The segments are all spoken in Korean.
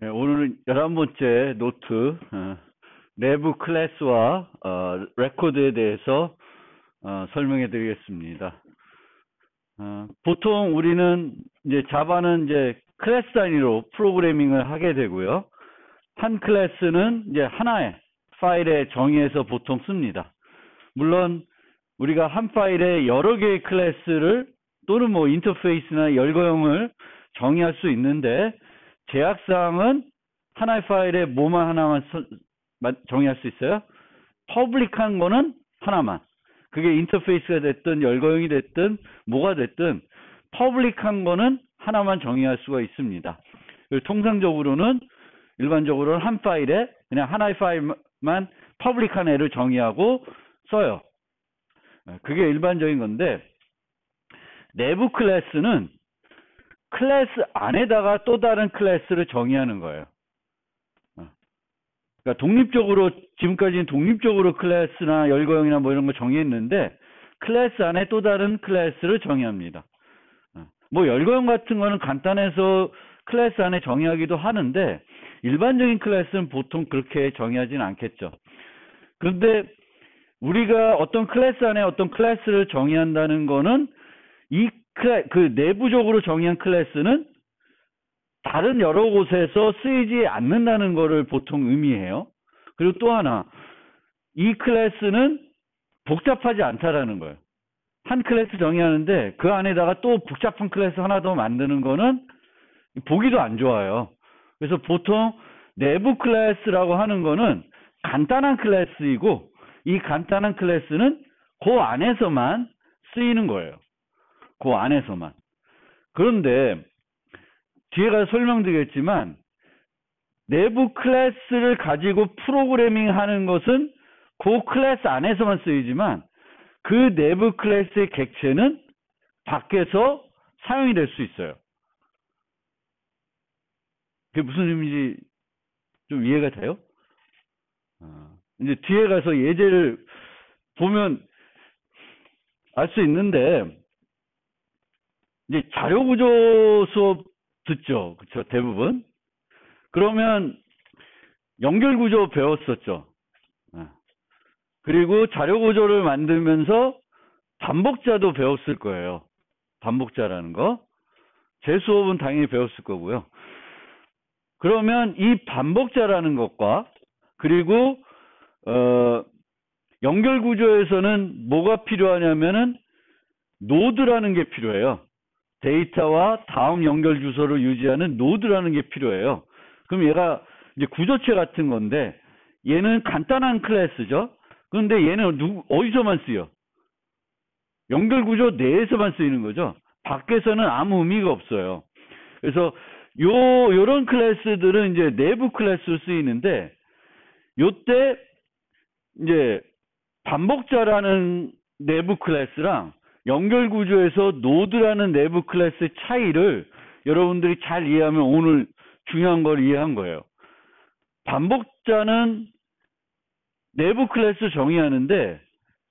네, 오늘은 11번째 노트, 내부 클래스와 레코드에 대해서 설명해 드리겠습니다. 보통 우리는 이제 자바는 이제 클래스 단위로 프로그래밍을 하게 되고요. 한 클래스는 이제 하나의 파일에 정의해서 보통 씁니다. 물론 우리가 한 파일에 여러 개의 클래스를 또는 뭐 인터페이스나 열거형을 정의할 수 있는데 제약사항은 하나의 파일에 뭐만 하나만 정의할 수 있어요. 퍼블릭한 거는 하나만. 그게 인터페이스가 됐든 열거형이 됐든 뭐가 됐든 퍼블릭한 거는 하나만 정의할 수가 있습니다. 통상적으로는 일반적으로는 한 파일에 그냥 하나의 파일만 퍼블릭한 애를 정의하고 써요. 그게 일반적인 건데 내부 클래스는 클래스 안에다가 또 다른 클래스를 정의하는 거예요. 그러니까 독립적으로 지금까지는 독립적으로 클래스나 열거형이나 뭐 이런 거 정의했는데 클래스 안에 또 다른 클래스를 정의합니다. 뭐 열거형 같은 거는 간단해서 클래스 안에 정의하기도 하는데 일반적인 클래스는 보통 그렇게 정의하지는 않겠죠. 그런데 우리가 어떤 클래스 안에 어떤 클래스를 정의한다는 거는 그 내부적으로 정의한 클래스는 다른 여러 곳에서 쓰이지 않는다는 것을 보통 의미해요. 그리고 또 하나, 이 클래스는 복잡하지 않다라는 거예요. 한 클래스 정의하는데 그 안에다가 또 복잡한 클래스 하나 더 만드는 거는 보기도 안 좋아요. 그래서 보통 내부 클래스라고 하는 거는 간단한 클래스이고 이 간단한 클래스는 그 안에서만 쓰이는 거예요. 그 안에서만. 그런데 뒤에 가서 설명드리겠지만 내부 클래스를 가지고 프로그래밍 하는 것은 그 클래스 안에서만 쓰이지만 그 내부 클래스의 객체는 밖에서 사용이 될 수 있어요. 그게 무슨 의미인지 좀 이해가 돼요? 이제 뒤에 가서 예제를 보면 알 수 있는데 이제 자료구조 수업 듣죠. 그쵸? 대부분. 그러면 연결구조 배웠었죠. 그리고 자료구조를 만들면서 반복자도 배웠을 거예요. 반복자라는 거. 제 수업은 당연히 배웠을 거고요. 그러면 이 반복자라는 것과 그리고 연결구조에서는 뭐가 필요하냐면은 노드라는 게 필요해요. 데이터와 다음 연결 주소를 유지하는 노드라는 게 필요해요. 그럼 얘가 이제 구조체 같은 건데 얘는 간단한 클래스죠. 그런데 얘는 어디서만 쓰여? 연결 구조 내에서만 쓰이는 거죠. 밖에서는 아무 의미가 없어요. 그래서 요런 클래스들은 이제 내부 클래스로 쓰이는데 요때 이제 반복자라는 내부 클래스랑 연결 구조에서 노드라는 내부 클래스의 차이를 여러분들이 잘 이해하면 오늘 중요한 걸 이해한 거예요. 반복자는 내부 클래스 정의하는데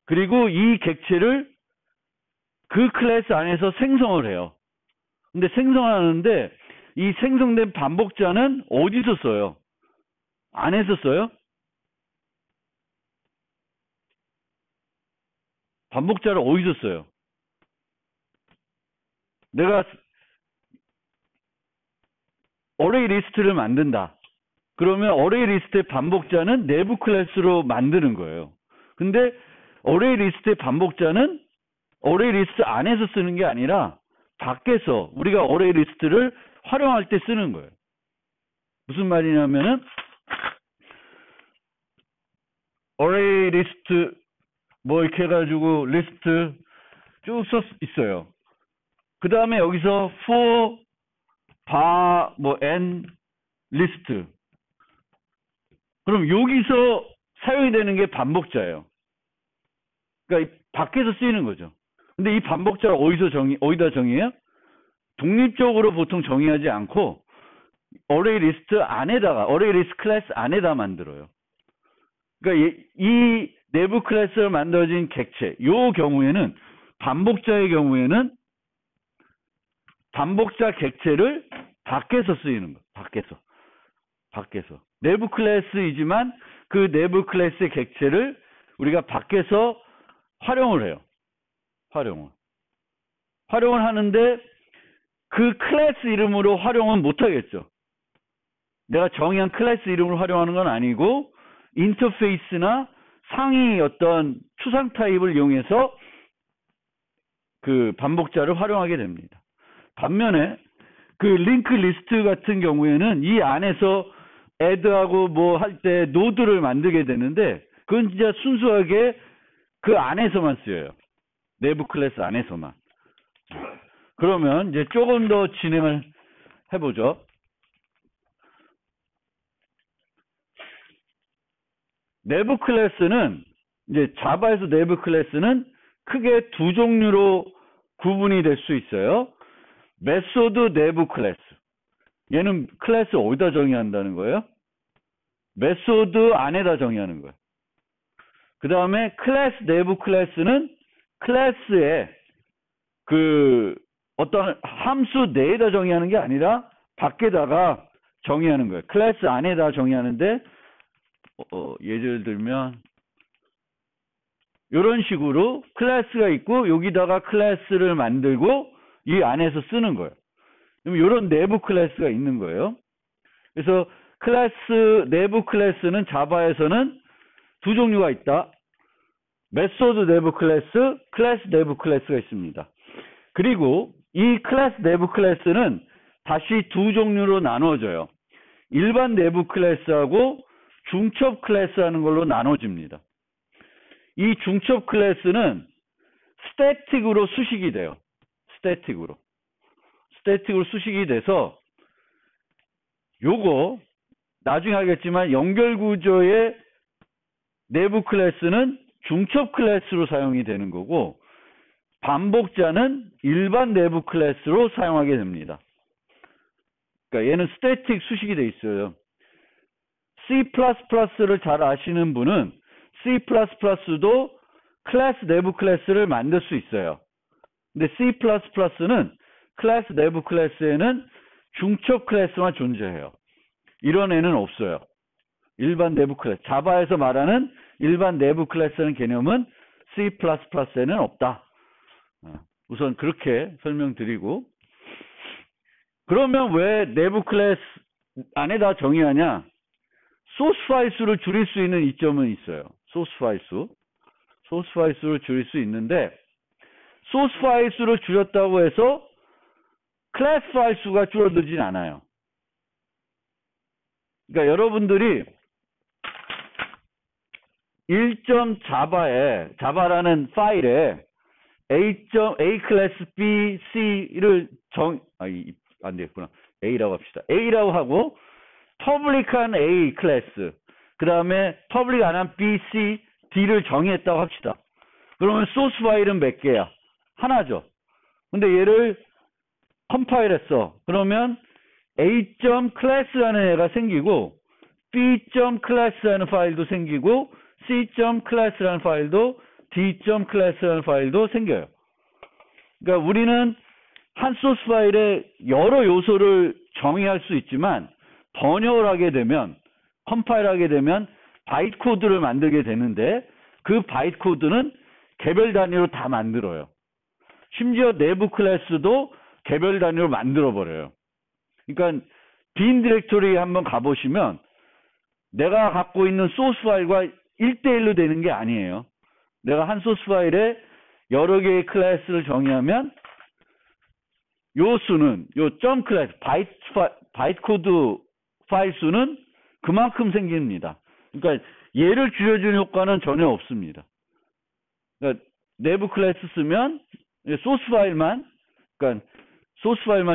그리고 이 객체를 그 클래스 안에서 생성을 해요. 근데 생성하는데 이 생성된 반복자는 어디서 써요? 안에서 써요? 반복자를 어디서 써요? 내가 어레이 리스트를 만든다. 그러면 어레이 리스트의 반복자는 내부 클래스로 만드는 거예요. 근데 어레이 리스트의 반복자는 어레이 리스트 안에서 쓰는 게 아니라 밖에서 우리가 어레이 리스트를 활용할 때 쓰는 거예요. 무슨 말이냐면은 어레이 리스트 뭐 이렇게 해가지고 리스트 쭉 써 있어요. 그 다음에 여기서 for 뭐 n 리스트. 그럼 여기서 사용이 되는 게 반복자예요. 그러니까 밖에서 쓰이는 거죠. 근데 이 반복자를 어디다 정의해요? 독립적으로 보통 정의하지 않고 어레이 리스트 안에다가 어레이 리스트 클래스 안에다 만들어요. 그러니까 이 내부 클래스를 만들어진 객체, 요 경우에는 반복자의 경우에는 반복자 객체를 밖에서 쓰이는 거예요. 밖에서. 내부 클래스이지만 그 내부 클래스의 객체를 우리가 밖에서 활용을 해요. 활용을 하는데 그 클래스 이름으로 활용은 못하겠죠. 내가 정의한 클래스 이름으로 활용하는 건 아니고 인터페이스나 상위 어떤 추상 타입을 이용해서 그 반복자를 활용하게 됩니다. 반면에 그 링크 리스트 같은 경우에는 이 안에서 add하고 뭐 할 때 노드를 만들게 되는데 그건 진짜 순수하게 그 안에서만 쓰여요. 내부 클래스 안에서만. 그러면 이제 조금 더 진행을 해보죠. 내부 클래스는 이제 자바에서 내부 클래스는 크게 두 종류로 구분이 될 수 있어요. 메소드 내부 클래스. 얘는 클래스 어디다 정의한다는 거예요? 메소드 안에다 정의하는 거예요. 그 다음에 클래스 내부 클래스는 클래스에 그 어떤 함수 내에다 정의하는 게 아니라 밖에다가 정의하는 거예요. 클래스 안에다 정의하는데 예를 들면 이런 식으로 클래스가 있고 여기다가 클래스를 만들고 이 안에서 쓰는 거예요. 그럼 이런 내부 클래스가 있는 거예요. 그래서 클래스 내부 클래스는 자바에서는 두 종류가 있다. 메소드 내부 클래스, 클래스 내부 클래스가 있습니다. 그리고 이 클래스 내부 클래스는 다시 두 종류로 나누어져요. 일반 내부 클래스하고 중첩 클래스하는 걸로 나눠집니다. 이 중첩 클래스는 스태틱으로 수식이 돼요. 스태틱으로 수식이 돼서 요거 나중에 하겠지만 연결 구조의 내부 클래스는 중첩 클래스로 사용이 되는 거고 반복자는 일반 내부 클래스로 사용하게 됩니다. 그러니까 얘는 스태틱 수식이 돼 있어요. C++를 잘 아시는 분은 C++도 클래스 내부 클래스를 만들 수 있어요. 근데 C++는 클래스 내부 클래스에는 중첩 클래스만 존재해요. 이런 애는 없어요. 일반 내부 클래스. 자바에서 말하는 일반 내부 클래스라는 개념은 C++에는 없다. 우선 그렇게 설명드리고 그러면 왜 내부 클래스 안에다 정의하냐? 소스 파일 수를 줄일 수 있는 이점은 있어요. 소스 파일 수를 줄일 수 있는데 소스 파일 수를 줄였다고 해서 클래스 파일 수가 줄어들진 않아요. 그러니까 여러분들이 1.자바라는 파일에 A 클래스 B, C를 안 되겠구나. A라고 합시다. A라고 하고 퍼블릭한 A 클래스, 그 다음에 퍼블릭 안 한 B, C, D를 정의했다고 합시다. 그러면 소스 파일은 몇 개야? 하나죠. 근데 얘를 컴파일했어. 그러면 A.class라는 애가 생기고 B.class라는 파일도 생기고 C.class라는 파일도 D.class라는 파일도 생겨요. 그러니까 우리는 한 소스 파일에 여러 요소를 정의할 수 있지만 번역을 하게 되면 컴파일하게 되면 바이트 코드를 만들게 되는데 그 바이트 코드는 개별 단위로 다 만들어요. 심지어 내부 클래스도 개별 단위로 만들어 버려요. 그러니까 빈 디렉토리 한번 가보시면 내가 갖고 있는 소스 파일과 1대1로 되는 게 아니에요. 내가 한 소스 파일에 여러 개의 클래스를 정의하면 요 수는 요 점 클래스 바이트 코드 파일 수는 그만큼 생깁니다. 그러니까 얘를 줄여주는 효과는 전혀 없습니다. 그러니까 내부 클래스 쓰면 소스 파일만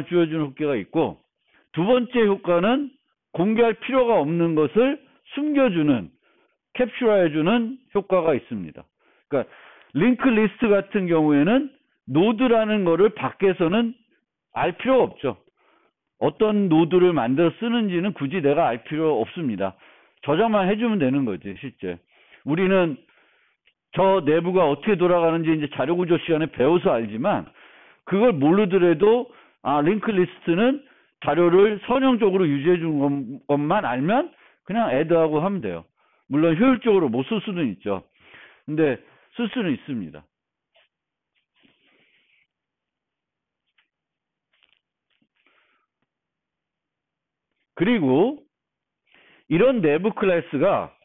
줄여주는 효과가 있고 두 번째 효과는 공개할 필요가 없는 것을 숨겨주는 캡처해주는 효과가 있습니다. 그러니까 링크 리스트 같은 경우에는 노드라는 거를 밖에서는 알 필요가 없죠. 어떤 노드를 만들어 쓰는지는 굳이 내가 알 필요 없습니다. 저장만 해주면 되는 거지, 실제. 우리는 저 내부가 어떻게 돌아가는지 이제 자료구조 시간에 배워서 알지만, 그걸 모르더라도, 링크 리스트는 자료를 선형적으로 유지해 주는 것만 알면 그냥 add하고 하면 돼요. 물론 효율적으로 못 쓸 수는 있죠. 근데 쓸 수는 있습니다. 그리고 이런 내부 클래스가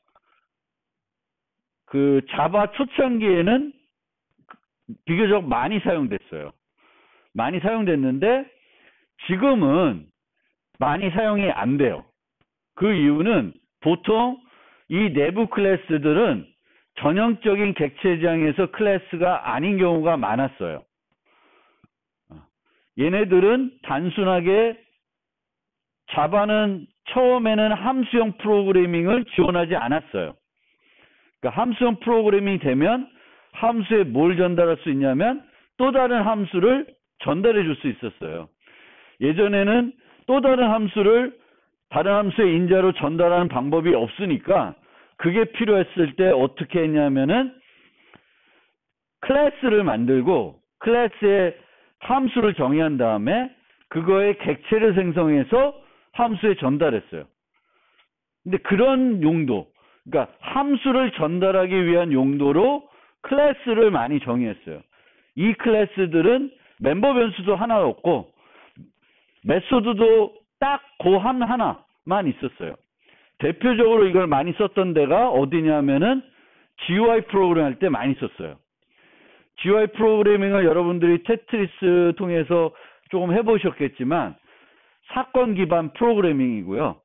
그 자바 초창기에는 비교적 많이 사용됐어요. 많이 사용됐는데 지금은 많이 사용이 안 돼요. 그 이유는 보통 이 내부 클래스들은 전형적인 객체지향에서 클래스가 아닌 경우가 많았어요. 얘네들은 단순하게 자바는 처음에는 함수형 프로그래밍을 지원하지 않았어요. 그러니까 함수형 프로그래밍이 되면 함수에 뭘 전달할 수 있냐면 또 다른 함수를 전달해 줄 수 있었어요. 예전에는 또 다른 함수를 다른 함수의 인자로 전달하는 방법이 없으니까 그게 필요했을 때 어떻게 했냐면은 클래스를 만들고 클래스에 함수를 정의한 다음에 그거의 객체를 생성해서 함수에 전달했어요. 근데 그런 용도, 그러니까 함수를 전달하기 위한 용도로 클래스를 많이 정의했어요. 이 클래스들은 멤버 변수도 하나였고 메소드도 딱 그 하나만 있었어요. 대표적으로 이걸 많이 썼던 데가 어디냐면은 GUI 프로그램 할 때 많이 썼어요. GUI 프로그래밍을 여러분들이 테트리스 통해서 조금 해보셨겠지만 사건 기반 프로그래밍이고요.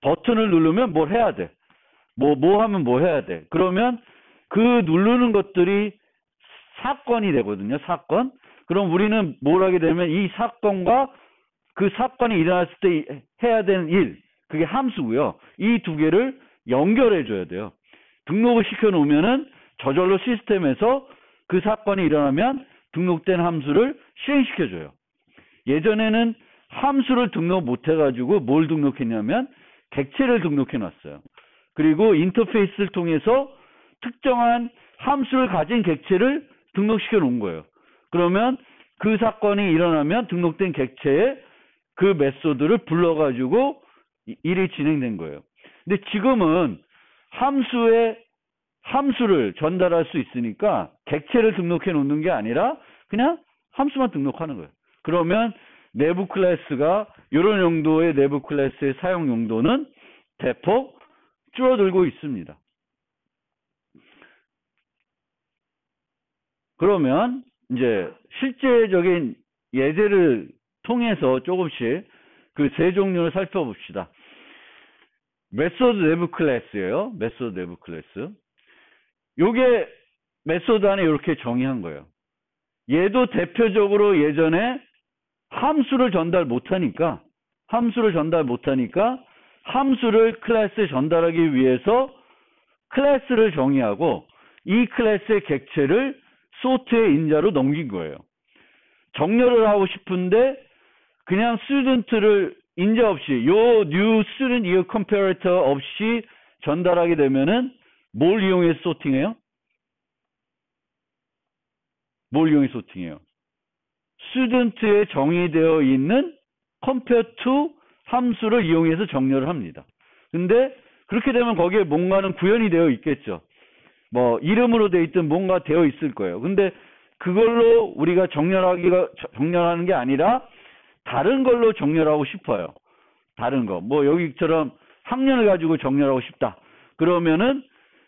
버튼을 누르면 뭘 해야 돼. 뭐 하면 뭐 해야 돼. 그러면 그 누르는 것들이 사건이 되거든요. 사건. 그럼 우리는 뭘 하게 되면 이 사건과 그 사건이 일어났을 때 해야 되는 일, 그게 함수고요. 이 두 개를 연결해 줘야 돼요. 등록을 시켜 놓으면은 저절로 시스템에서 그 사건이 일어나면 등록된 함수를 실행시켜 줘요. 예전에는 함수를 등록 못 해가지고 뭘 등록했냐면 객체를 등록해 놨어요. 그리고 인터페이스를 통해서 특정한 함수를 가진 객체를 등록시켜 놓은 거예요. 그러면 그 사건이 일어나면 등록된 객체에 그 메소드를 불러가지고 일이 진행된 거예요. 근데 지금은 함수를 전달할 수 있으니까 객체를 등록해 놓는 게 아니라 그냥 함수만 등록하는 거예요. 그러면 내부 클래스가 이런 용도의 내부 클래스의 사용 용도는 대폭 줄어들고 있습니다. 그러면 이제 실제적인 예제를 통해서 조금씩 그 세 종류를 살펴봅시다. 메소드 내부 클래스예요. 메소드 내부 클래스. 요게 메소드 안에 이렇게 정의한 거예요. 얘도 대표적으로 예전에 함수를 전달 못하니까 함수를 클래스에 전달하기 위해서 클래스를 정의하고 이 클래스의 객체를 소트의 인자로 넘긴 거예요. 정렬을 하고 싶은데 그냥 student를 인자 없이 요 new student year comparator 없이 전달하게 되면은 뭘 이용해서 소팅해요? student에 정의되어 있는 compare to 함수를 이용해서 정렬을 합니다. 근데 그렇게 되면 거기에 뭔가는 구현이 되어 있겠죠. 뭐 이름으로 되어 있든 뭔가 되어 있을 거예요. 근데 그걸로 우리가 정렬하는 게 아니라 다른 걸로 정렬하고 싶어요. 다른 거. 뭐 여기처럼 학년을 가지고 정렬하고 싶다. 그러면은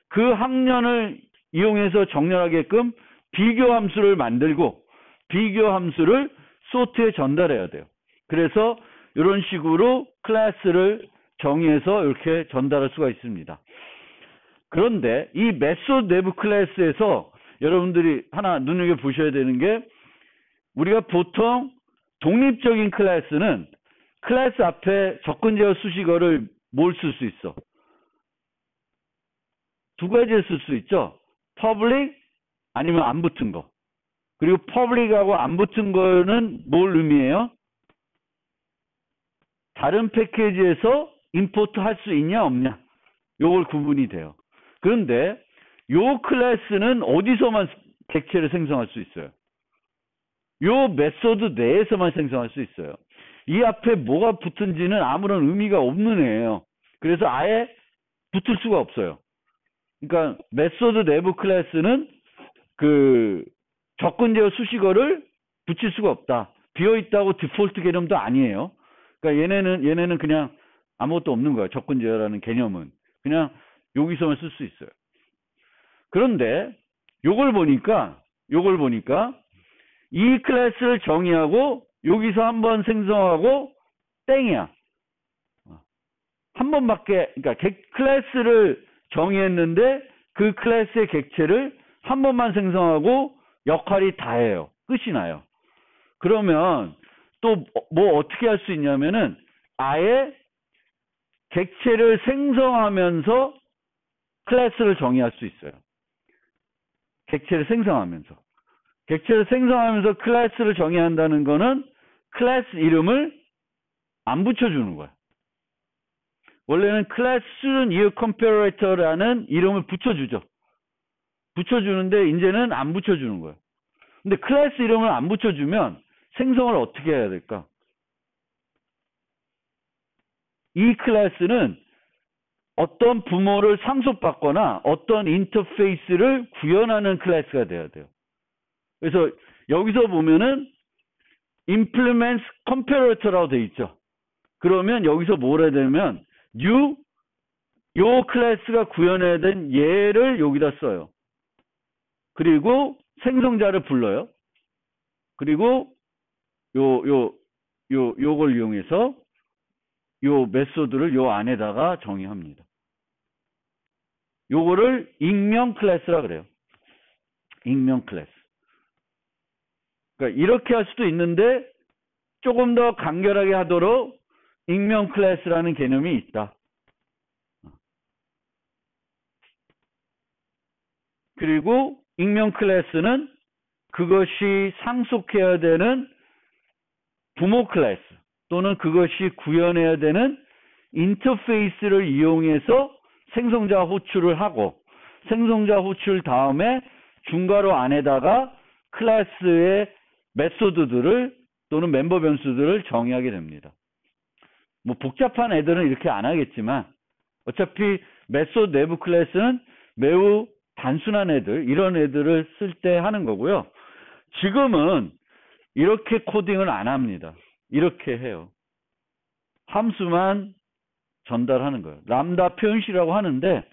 그 학년을 이용해서 정렬하게끔 비교 함수를 만들고 비교 함수를 소트에 전달해야 돼요. 그래서 이런 식으로 클래스를 정의해서 이렇게 전달할 수가 있습니다. 그런데 이 메소드 내부 클래스에서 여러분들이 하나 눈여겨보셔야 되는 게 우리가 보통 독립적인 클래스는 클래스 앞에 접근 제어 수식어를 뭘 쓸 수 있어? 두 가지를 쓸 수 있죠. public 아니면 안 붙은 거. 그리고 public하고 안 붙은 거는 뭘 의미해요? 다른 패키지에서 임포트 할 수 있냐 없냐. 요걸 구분이 돼요. 그런데 요 클래스는 어디서만 객체를 생성할 수 있어요? 요 메소드 내에서만 생성할 수 있어요. 이 앞에 뭐가 붙은지는 아무런 의미가 없는 애예요. 그래서 아예 붙을 수가 없어요. 그러니까 메소드 내부 클래스는 그 접근 제어 수식어를 붙일 수가 없다. 비어 있다고 디폴트 개념도 아니에요. 그러니까 얘네는 그냥 아무것도 없는 거예요. 접근 제어라는 개념은 그냥 여기서만 쓸 수 있어요. 그런데 요걸 보니까 이 클래스를 정의하고 여기서 한번 생성하고 땡이야. 한 번밖에, 그러니까 클래스를 정의했는데 그 클래스의 객체를 한 번만 생성하고 역할이 다예요. 끝이 나요. 그러면 또 뭐 어떻게 할 수 있냐면은 아예 객체를 생성하면서 클래스를 정의할 수 있어요. 객체를 생성하면서 클래스를 정의한다는 거는 클래스 이름을 안 붙여주는 거야. 원래는 클래스 student year comparator라는 이름을 붙여주죠. 붙여주는데 이제는 안 붙여주는 거예요. 근데 클래스 이름을 안 붙여주면 생성을 어떻게 해야 될까? 이 클래스는 어떤 부모를 상속받거나 어떤 인터페이스를 구현하는 클래스가 돼야 돼요. 그래서 여기서 보면은 implements comparator라고 돼 있죠. 그러면 여기서 뭘 해야 되면 new 요 클래스가 구현해야 된 얘를 여기다 써요. 그리고 생성자를 불러요. 그리고 요걸 이용해서 요 메소드를 요 안에다가 정의합니다. 요거를 익명 클래스라 그래요. 익명 클래스. 그러니까 이렇게 할 수도 있는데 조금 더 간결하게 하도록 익명 클래스라는 개념이 있다. 그리고 익명 클래스는 그것이 상속해야 되는 부모 클래스 또는 그것이 구현해야 되는 인터페이스를 이용해서 생성자 호출을 하고 생성자 호출 다음에 중괄호 안에다가 클래스의 메소드들을 또는 멤버 변수들을 정의하게 됩니다. 뭐 복잡한 애들은 이렇게 안 하겠지만 어차피 메소드 내부 클래스는 매우 단순한 애들, 이런 애들을 쓸 때 하는 거고요. 지금은 이렇게 코딩을 안 합니다. 이렇게 해요. 함수만 전달하는 거예요. 람다 표현식이라고 하는데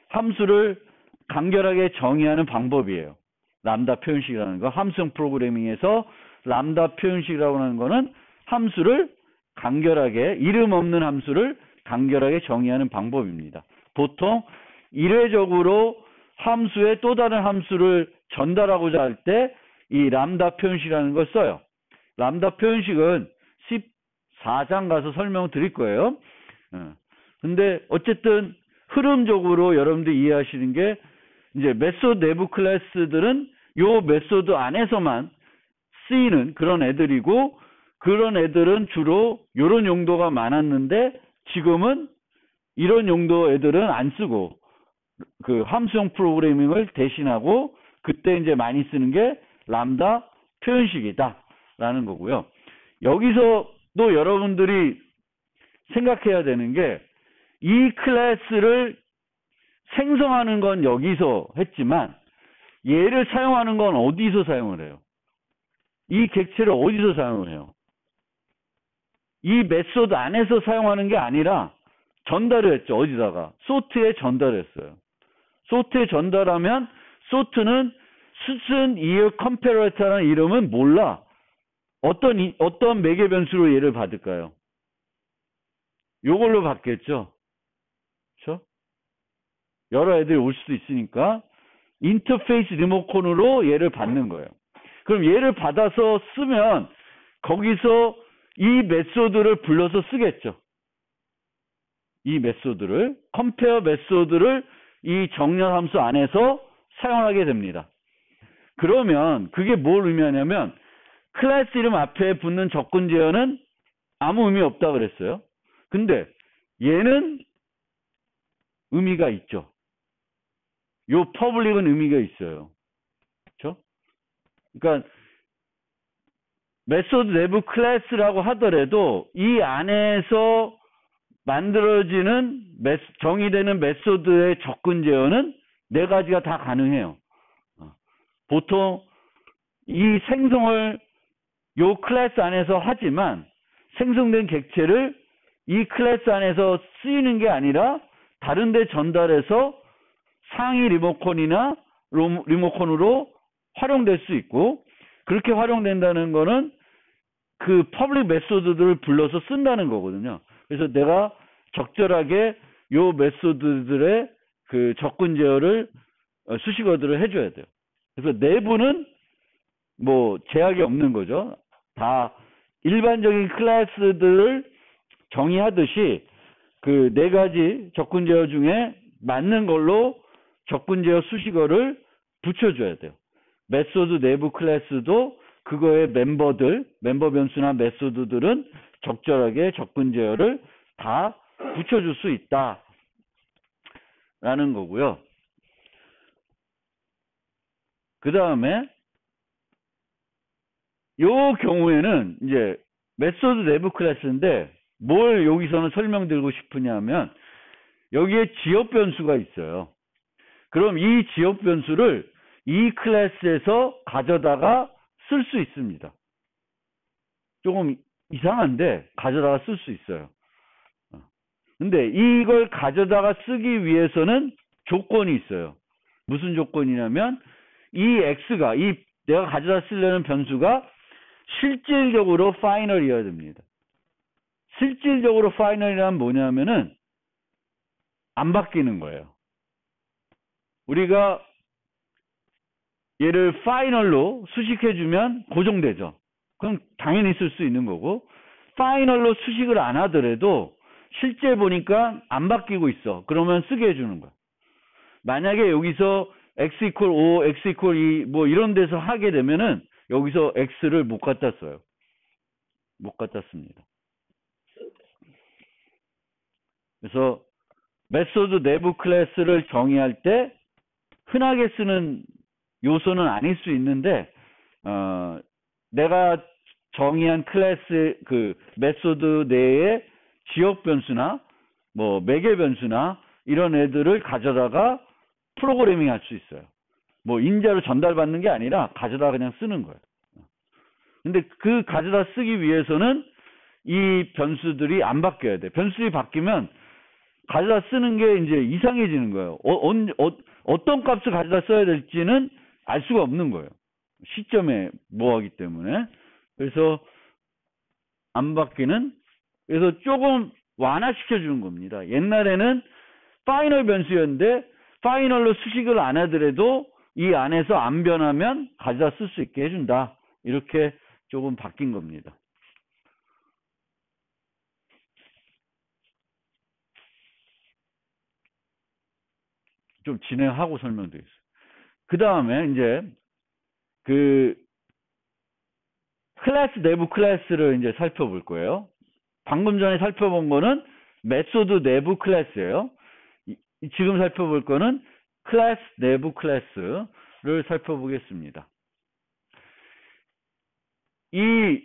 함수를 간결하게 정의하는 방법이에요. 람다 표현식이라는 거. 함수형 프로그래밍에서 람다 표현식이라고 하는 거는 함수를 간결하게, 이름 없는 함수를 간결하게 정의하는 방법입니다. 보통 일회적으로 함수에 또 다른 함수를 전달하고자 할 때 이 람다 표현식이라는 걸 써요. 람다 표현식은 14장 가서 설명을 드릴 거예요. 근데 어쨌든 흐름적으로 여러분들이 이해하시는 게 이제 메소드 내부 클래스들은 요 메소드 안에서만 쓰이는 그런 애들이고 그런 애들은 주로 이런 용도가 많았는데 지금은 이런 용도 애들은 안 쓰고 그 함수형 프로그래밍을 대신하고 그때 이제 많이 쓰는 게 람다 표현식이다 라는 거고요. 여기서도 여러분들이 생각해야 되는 게 이 클래스를 생성하는 건 여기서 했지만 얘를 사용하는 건 어디서 사용을 해요? 이 객체를 어디서 사용을 해요? 이 메소드 안에서 사용하는 게 아니라 전달을 했죠. 어디다가? 소트에 전달을 했어요. 소트에 전달하면 소트는 student year comparator라는 이름은 몰라. 어떤 매개 변수로 얘를 받을까요? 요걸로 받겠죠. 그렇죠? 여러 애들이 올 수도 있으니까 인터페이스 리모컨으로 얘를 받는 거예요. 그럼 얘를 받아서 쓰면 거기서 이 메소드를 불러서 쓰겠죠. 이 메소드를 compare 메소드를 이 정렬 함수 안에서 사용하게 됩니다. 그러면 그게 뭘 의미하냐면 클래스 이름 앞에 붙는 접근 제어는 아무 의미 없다 그랬어요. 근데 얘는 의미가 있죠. 요 퍼블릭은 의미가 있어요. 그렇죠? 그러니까 메소드 내부 클래스라고 하더라도 이 안에서 만들어지는 정의되는 메소드의 접근 제어는 네 가지가 다 가능해요. 보통 이 생성을 요 클래스 안에서 하지만 생성된 객체를 이 클래스 안에서 쓰이는 게 아니라 다른 데 전달해서 상위 리모컨이나 리모컨으로 활용될 수 있고, 그렇게 활용된다는 거는 그 퍼블릭 메소드들을 불러서 쓴다는 거거든요. 그래서 내가 적절하게 요 메소드들의 그 접근 제어를 수식어들을 해줘야 돼요. 그래서 내부는 뭐 제약이 없는 거죠. 다 일반적인 클래스들을 정의하듯이 그 네 가지 접근 제어 중에 맞는 걸로 접근 제어 수식어를 붙여줘야 돼요. 메소드 내부 클래스도 그거의 멤버 변수나 메소드들은 적절하게 접근 제어를 다 붙여줄 수 있다 라는 거고요. 그 다음에 요 경우에는 이제 메소드 내부 클래스인데 뭘 여기서는 설명드리고 싶으냐면 여기에 지역 변수가 있어요. 그럼 이 지역 변수를 이 클래스에서 가져다가 쓸 수 있습니다. 조금 이상한데 가져다가 쓸 수 있어요. 근데 이걸 가져다가 쓰기 위해서는 조건이 있어요. 무슨 조건이냐면 이 x가 내가 가져다 쓰려는 변수가 실질적으로 파이널이어야 됩니다. 실질적으로 파이널이란 뭐냐면은 안 바뀌는 거예요. 우리가 얘를 파이널로 수식해주면 고정되죠. 그럼 당연히 쓸 수 있는 거고, 파이널로 수식을 안 하더라도 실제 보니까 안 바뀌고 있어. 그러면 쓰게 해주는 거야. 만약에 여기서 x 이퀄 5, x 이퀄 2 뭐 이런 데서 하게 되면은 여기서 x를 못 갖다 써요. 못 갖다 씁니다. 그래서 메소드 내부 클래스를 정의할 때 흔하게 쓰는 요소는 아닐 수 있는데 내가 정의한 클래스 그 메소드 내에 지역 변수나 뭐 매개 변수나 이런 애들을 가져다가 프로그래밍 할 수 있어요. 뭐 인자로 전달받는 게 아니라 가져다 그냥 쓰는 거예요. 근데 그 가져다 쓰기 위해서는 이 변수들이 안 바뀌어야 돼. 변수들이 바뀌면 가져다 쓰는 게 이제 이상해지는 거예요. 어떤 값을 가져다 써야 될지는 알 수가 없는 거예요. 시점에 뭐 하기 때문에. 그래서 안 바뀌는, 그래서 조금 완화시켜 주는 겁니다. 옛날에는 파이널 변수였는데 파이널로 수식을 안 하더라도 이 안에서 안 변하면 가져다 쓸 수 있게 해준다. 이렇게 조금 바뀐 겁니다. 좀 진행하고 설명드리겠습니다. 그 다음에 이제 그 클래스 내부 클래스를 이제 살펴볼 거예요. 방금 전에 살펴본 거는 메소드 내부 클래스예요. 지금 살펴볼 거는 클래스 내부 클래스를 살펴보겠습니다. 이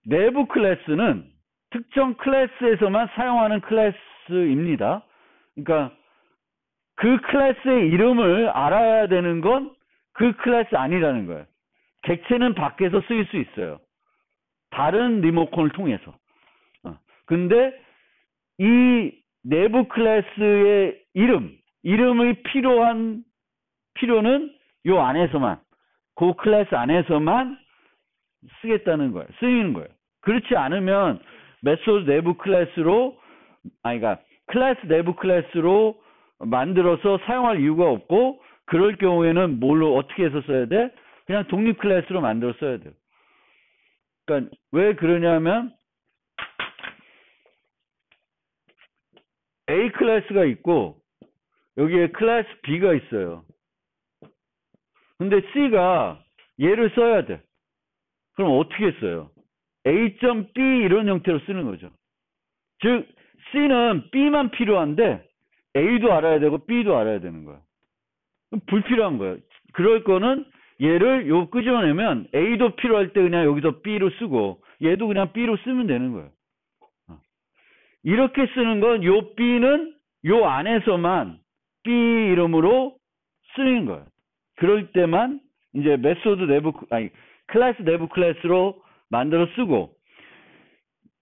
내부 클래스는 특정 클래스에서만 사용하는 클래스입니다. 그러니까 그 클래스의 이름을 알아야 되는 건 그 클래스 아니라는 거예요. 객체는 밖에서 쓰일 수 있어요. 다른 리모컨을 통해서. 근데 이 내부 클래스의 이름의 필요는 요 안에서만, 그 클래스 안에서만 쓰겠다는 거예요. 쓰이는 거예요. 그렇지 않으면 메소드 내부 클래스로, 그러니까 클래스 내부 클래스로 만들어서 사용할 이유가 없고, 그럴 경우에는 뭘로 어떻게 해서 써야 돼? 그냥 독립 클래스로 만들어 써야 돼요. 그러니까 왜 그러냐면 A 클래스가 있고 여기에 클래스 B가 있어요. 근데 C가 얘를 써야 돼. 그럼 어떻게 써요? A.B 이런 형태로 쓰는 거죠. 즉 C는 B만 필요한데 A도 알아야 되고 B도 알아야 되는 거예요. 불필요한 거예요. 그럴 거는 얘를 요 끄집어내면 A도 필요할 때 그냥 여기서 B로 쓰고 얘도 그냥 B로 쓰면 되는 거예요. 이렇게 쓰는 건 요 B는 요 안에서만 B 이름으로 쓰는 거예요. 그럴 때만 이제 메소드 내부 클래스 내부 클래스로 만들어 쓰고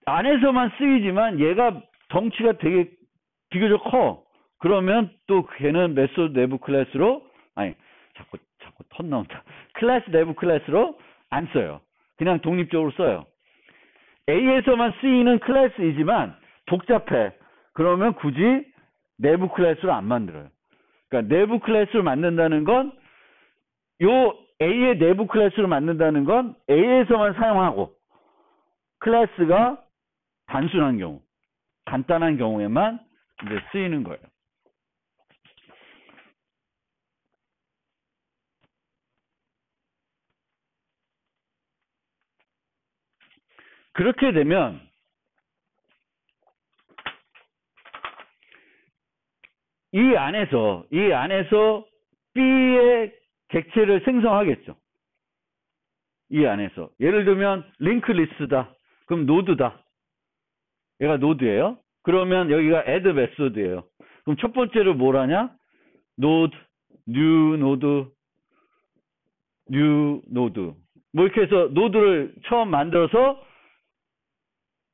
안에서만 쓰이지만 얘가 덩치가 되게 비교적 커. 그러면 또 걔는 메소드 내부 클래스로 자꾸 턴 나온다. 클래스 내부 클래스로 안 써요. 그냥 독립적으로 써요. A에서만 쓰이는 클래스이지만 복잡해. 그러면 굳이 내부 클래스로 안 만들어요. 그러니까 내부 클래스를 만든다는 건 요 A의 내부 클래스를 만든다는 건 A에서만 사용하고 클래스가 단순한 경우, 간단한 경우에만 이제 쓰이는 거예요. 그렇게 되면 이 안에서 B의 객체를 생성하겠죠. 이 안에서 예를 들면 링크 리스트다. 그럼 노드다. 얘가 노드예요. 그러면 여기가 add 메소드예요. 그럼 첫 번째로 뭘 하냐? 노드, new 노드, new 노드. 뭐 이렇게 해서 노드를 처음 만들어서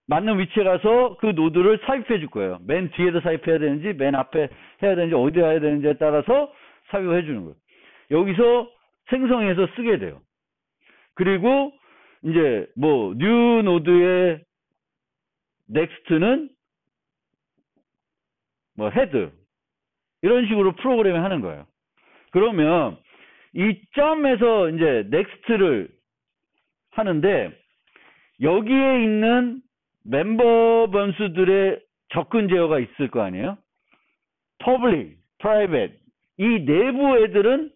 맞는 위치에 가서 그 노드를 삽입해 줄 거예요. 맨 뒤에도 삽입해야 되는지 맨 앞에 해야 되는지 어디에 해야 되는지에 따라서 삽입해 주는 거예요. 여기서 생성해서 쓰게 돼요. 그리고 이제 뭐 new 노드의 넥스트는 뭐 헤드 이런 식으로 프로그래밍 하는 거예요. 그러면 이 점에서 이제 넥스트를 하는데 여기에 있는 멤버 변수들의 접근 제어가 있을 거 아니에요? public, private 이 내부 애들은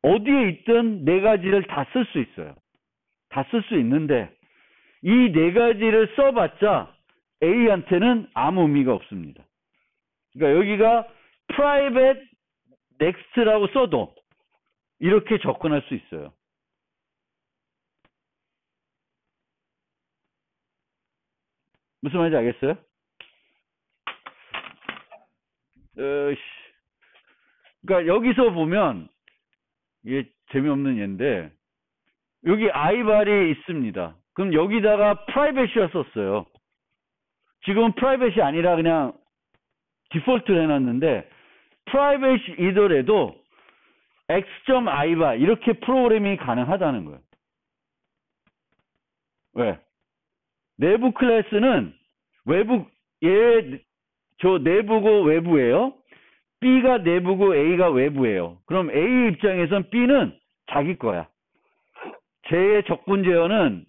어디에 있든 네 가지를 다 쓸 수 있어요. 다 쓸 수 있는데 이 네 가지를 써봤자 A한테는 아무 의미가 없습니다. 그러니까 여기가 private next라고 써도 이렇게 접근할 수 있어요. 무슨 말인지 알겠어요? 그러니까 여기서 보면 이게 재미없는 예인데 여기 i발이 있습니다. 그럼 여기다가 private이라 썼어요. 지금은 private이 아니라 그냥 디폴트를 해놨는데 private이더라도 x.ibar 이렇게 프로그래밍이 가능하다는 거예요. 왜? 내부 클래스는 외부 저 내부고 외부예요. B가 내부고 A가 외부예요. 그럼 A 입장에선 B는 자기 거야. 쟤의 접근 제어는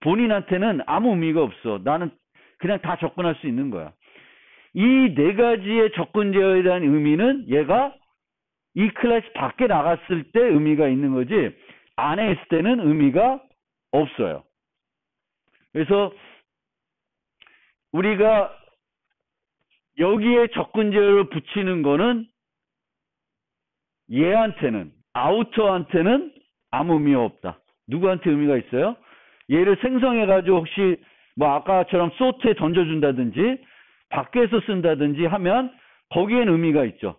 본인한테는 아무 의미가 없어. 나는 그냥 다 접근할 수 있는 거야. 이 네 가지의 접근 제어에 대한 의미는 얘가 이 클래스 밖에 나갔을 때 의미가 있는 거지 안에 있을 때는 의미가 없어요. 그래서 우리가 여기에 접근 제어를 붙이는 거는 얘한테는 아우터한테는 아무 의미가 없다. 누구한테 의미가 있어요? 얘를 생성해 가지고 혹시 뭐 아까처럼 소트에 던져준다든지 밖에서 쓴다든지 하면 거기엔 의미가 있죠.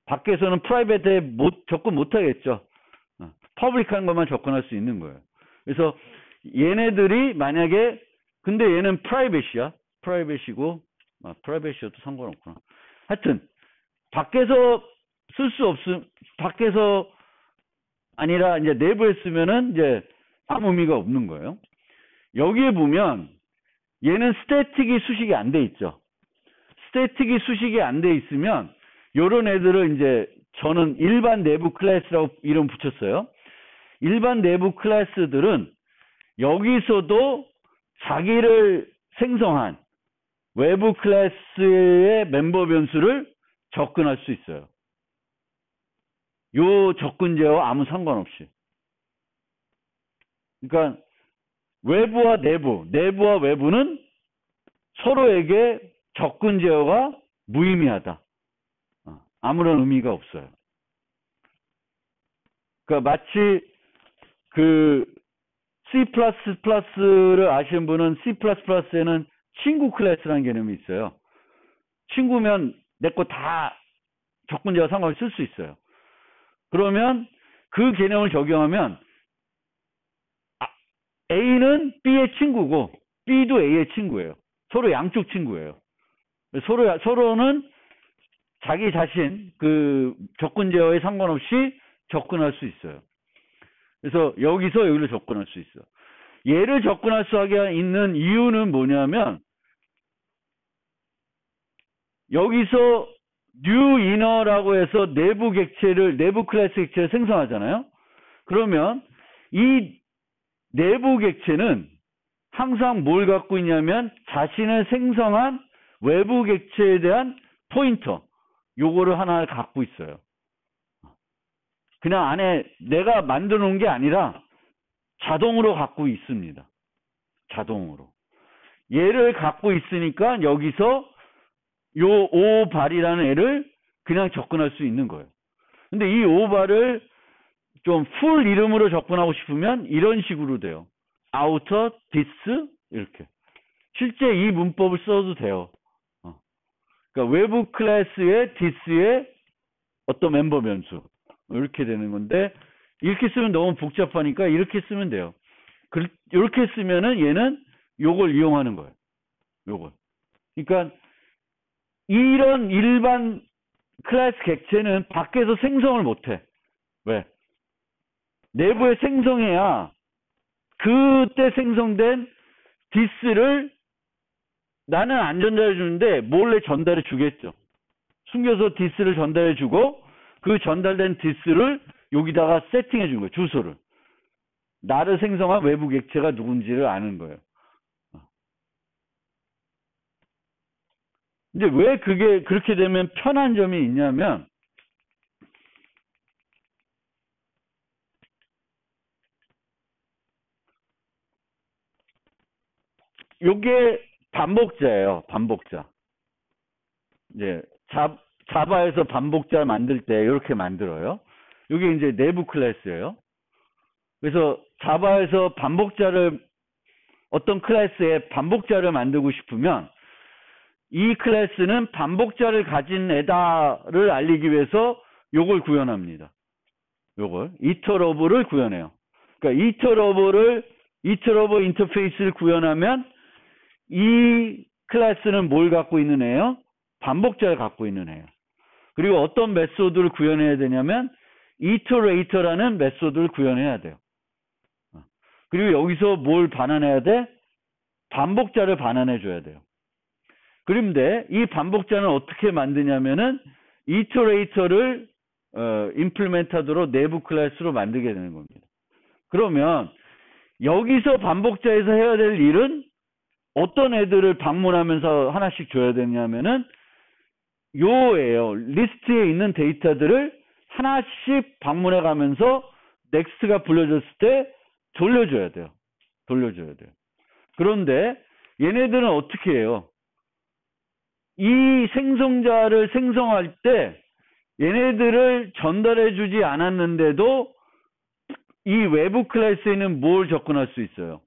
밖에서는 프라이빗에 접근 못하겠죠. 퍼블릭한 것만 접근할 수 있는 거예요. 그래서 얘네들이 만약에 근데 얘는 프라이빗이야. 프라이빗이고 프라이빗이어도 상관없구나. 하여튼 밖에서 쓸 수 없음 밖에서 아니라 이제 내부에 쓰면은 이제 아무 의미가 없는 거예요. 여기에 보면 얘는 스태틱이 수식이 안 돼 있죠. 스태틱이 수식이 안 돼 있으면 요런 애들을 이제 저는 일반 내부 클래스라고 이름 붙였어요. 일반 내부 클래스들은 여기서도 자기를 생성한 외부 클래스의 멤버 변수를 접근할 수 있어요. 요 접근 제어와 아무 상관없이. 그러니까 외부와 내부, 내부와 외부는 서로에게 접근 제어가 무의미하다. 아무런 의미가 없어요. 그러니까 마치 그 C++를 아시는 분은 C++에는 친구 클래스라는 개념이 있어요. 친구면 내 거 다 적분자와 상관없이 쓸 수 있어요. 그러면 그 개념을 적용하면 A는 B의 친구고 B도 A의 친구예요. 서로 양쪽 친구예요. 서로는 자기 자신 그 접근 제어에 상관없이 접근할 수 있어요. 그래서 여기서 여기로 접근할 수 있어. 얘를 접근할 수 하게 있는 이유는 뭐냐면 여기서 new inner라고 해서 내부 클래스 객체를 생성하잖아요. 그러면 이 내부 객체는 항상 뭘 갖고 있냐면 자신을 생성한 외부 객체에 대한 포인터, 요거를 하나 갖고 있어요. 그냥 안에 내가 만들어 놓은 게 아니라 자동으로 갖고 있습니다. 자동으로. 얘를 갖고 있으니까 여기서 요 오발이라는 애를 그냥 접근할 수 있는 거예요. 근데 이 오발을 좀 풀 이름으로 접근하고 싶으면 이런 식으로 돼요. outer, this 이렇게. 실제 이 문법을 써도 돼요. 그러니까 외부 클래스의 this의 어떤 멤버 변수 이렇게 되는 건데 이렇게 쓰면 너무 복잡하니까 이렇게 쓰면 돼요. 이렇게 쓰면은 얘는 요걸 이용하는 거예요. 요걸. 그러니까 이런 일반 클래스 객체는 밖에서 생성을 못해. 왜? 내부에 생성해야 그때 생성된 this를 나는 안 전달해 주는데 몰래 전달해 주겠죠. 숨겨서 this를 전달해 주고 그 전달된 this를 여기다가 세팅해 주는 거예요. 주소를. 나를 생성한 외부 객체가 누군지를 아는 거예요. 근데 왜 그게 그렇게 되면 편한 점이 있냐면 요게 반복자예요. 반복자. 이제 자바에서 반복자 만들 때 이렇게 만들어요. 이게 이제 내부 클래스예요. 그래서 자바에서 반복자를 어떤 클래스에 반복자를 만들고 싶으면 이 클래스는 반복자를 가진 애다를 알리기 위해서 요걸 구현합니다. 요걸 이터러브를 구현해요. 그러니까 이터러브 인터페이스를 구현하면 이 클래스는 뭘 갖고 있는 애예요? 반복자를 갖고 있는 애예요. 그리고 어떤 메소드를 구현해야 되냐면 이터레이터라는 메소드를 구현해야 돼요. 그리고 여기서 뭘 반환해야 돼? 반복자를 반환해 줘야 돼요. 그런데 이 반복자는 어떻게 만드냐면은 이터레이터를 임플리멘트하도록 내부 클래스로 만들게 되는 겁니다. 그러면 여기서 반복자에서 해야 될 일은 어떤 애들을 방문하면서 하나씩 줘야 되냐면은 요예요. 리스트에 있는 데이터들을 하나씩 방문해 가면서 넥스트가 불려졌을 때 돌려줘야 돼요. 돌려줘야 돼요. 그런데 얘네들은 어떻게 해요? 이 생성자를 생성할 때 얘네들을 전달해 주지 않았는데도 이 외부 클래스에는 뭘 접근할 수 있어요?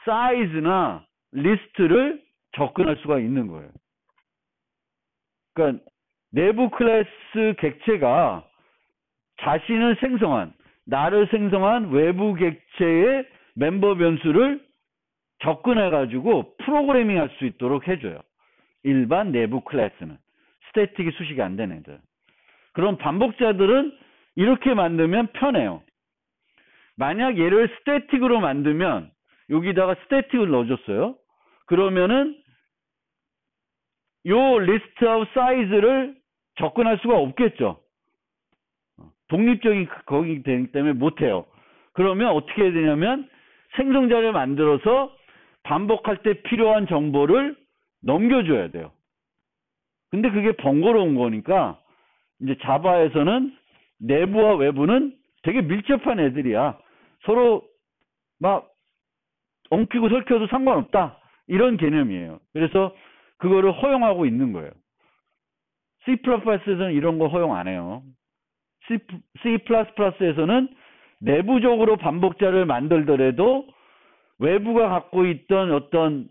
사이즈나 리스트를 접근할 수가 있는 거예요. 그러니까 내부 클래스 객체가 자신을 생성한, 나를 생성한 외부 객체의 멤버 변수를 접근해가지고 프로그래밍 할 수 있도록 해줘요. 일반 내부 클래스는. 스태틱이 수식이 안 된 애들. 그럼 반복자들은 이렇게 만들면 편해요. 만약 얘를 스태틱으로 만들면 여기다가 스태틱을 넣어줬어요. 그러면은 요 리스트 아웃 사이즈를 접근할 수가 없겠죠. 독립적인 거기 되기 때문에 못해요. 그러면 어떻게 해야 되냐면 생성자를 만들어서 반복할 때 필요한 정보를 넘겨줘야 돼요. 근데 그게 번거로운 거니까 이제 자바에서는 내부와 외부는 되게 밀접한 애들이야. 서로 막 엉키고 설켜도 상관없다. 이런 개념이에요. 그래서 그거를 허용하고 있는 거예요. C++에서는 이런 거 허용 안 해요. C++에서는 내부적으로 반복자를 만들더라도 외부가 갖고 있던 어떤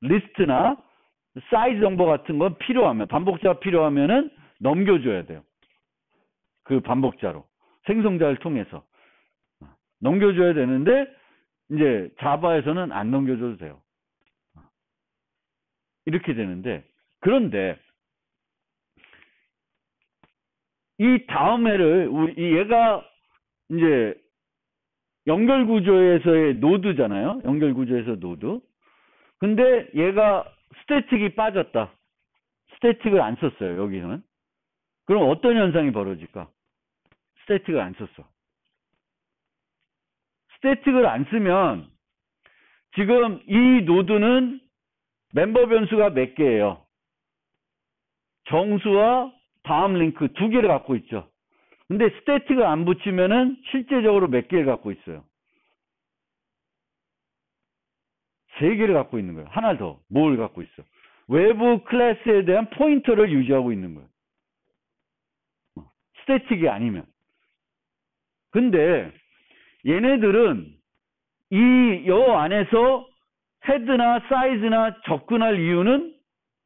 리스트나 사이즈 정보 같은 건 필요하면, 반복자가 필요하면은 넘겨줘야 돼요. 그 반복자로. 생성자를 통해서. 넘겨줘야 되는데, 이제 자바에서는 안 넘겨줘도 돼요. 이렇게 되는데, 그런데, 이 다음에를, 얘가 이제 연결구조에서의 노드잖아요. 연결구조에서 노드. 근데 얘가 스태틱이 빠졌다. 스태틱을 안 썼어요, 여기서는. 그럼 어떤 현상이 벌어질까? 스태틱을 안 썼어. 스태틱을 안 쓰면 지금 이 노드는 멤버 변수가 몇 개예요? 정수와 다음 링크 두 개를 갖고 있죠. 근데 스태틱을 안 붙이면은 실제적으로 몇 개를 갖고 있어요? 세 개를 갖고 있는 거예요. 하나 더. 뭘 갖고 있어? 외부 클래스에 대한 포인터를 유지하고 있는 거예요. 스태틱이 아니면. 근데 얘네들은 여 안에서 헤드나 사이즈나 접근할 이유는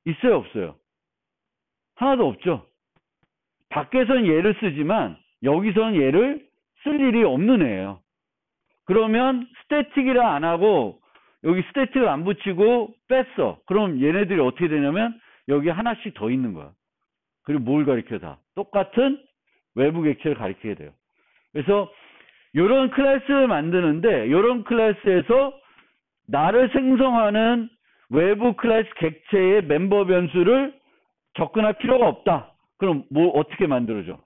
있어요, 없어요? 하나도 없죠. 밖에서는 얘를 쓰지만 여기서는 얘를 쓸 일이 없는 애예요. 그러면 스태틱이라 안 하고 여기 스태틱을 안 붙이고 뺐어. 그럼 얘네들이 어떻게 되냐면 여기 하나씩 더 있는 거야. 그리고 뭘 가리켜 다? 똑같은 외부 객체를 가리키게 돼요. 그래서 이런 클래스를 만드는데 이런 클래스에서 나를 생성하는 외부 클래스 객체의 멤버 변수를 접근할 필요가 없다. 그럼 뭐 어떻게 만들어줘?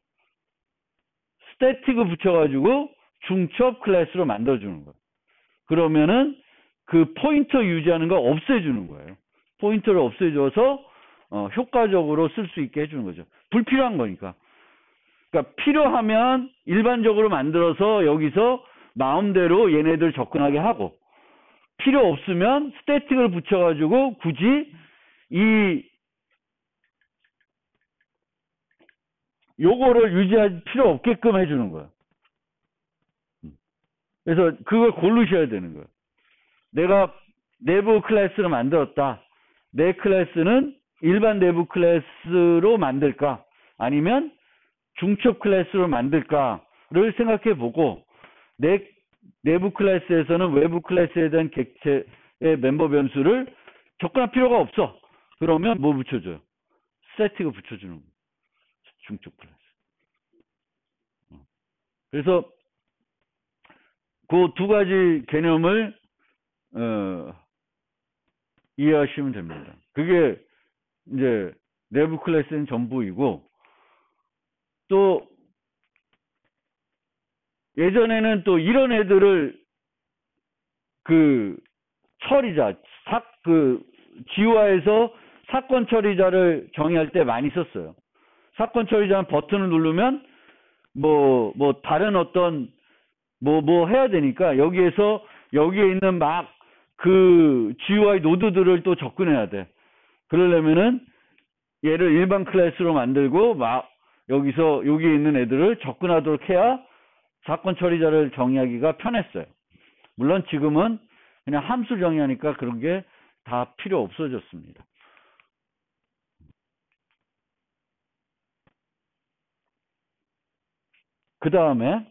스태틱을 붙여가지고 중첩 클래스로 만들어주는 거예요. 그러면은 그 포인터 유지하는 거 없애주는 거예요. 포인터를 없애줘서 효과적으로 쓸 수 있게 해주는 거죠. 불필요한 거니까. 그러니까 필요하면 일반적으로 만들어서 여기서 마음대로 얘네들 접근하게 하고, 필요 없으면 스태틱을 붙여가지고 굳이 요거를 유지할 필요 없게끔 해주는 거예요. 그래서 그걸 고르셔야 되는 거예요. 내가 내부 클래스를 만들었다. 내 클래스는 일반 내부 클래스로 만들까? 아니면 중첩 클래스로 만들까를 생각해 보고, 내 내부 클래스에서는 외부 클래스에 대한 객체의 멤버 변수를 접근할 필요가 없어. 그러면 뭐 붙여줘요? 스태틱을 붙여주는 거예요. 중첩 클래스. 그래서 그 두 가지 개념을 이해하시면 됩니다. 그게 이제 내부 클래스는 전부이고, 또 예전에는 또 이런 애들을 그 처리자, GUI에서 사건 처리자를 정의할 때 많이 썼어요. 사건 처리자는 버튼을 누르면 뭐 다른 어떤 뭐 해야 되니까 여기에 있는 막 그 GUI 노드들을 또 접근해야 돼. 그러려면은 얘를 일반 클래스로 만들고 막 여기에 있는 애들을 접근하도록 해야 사건 처리자를 정의하기가 편했어요. 물론 지금은 그냥 함수 정의하니까 그런 게 다 필요 없어졌습니다. 그 다음에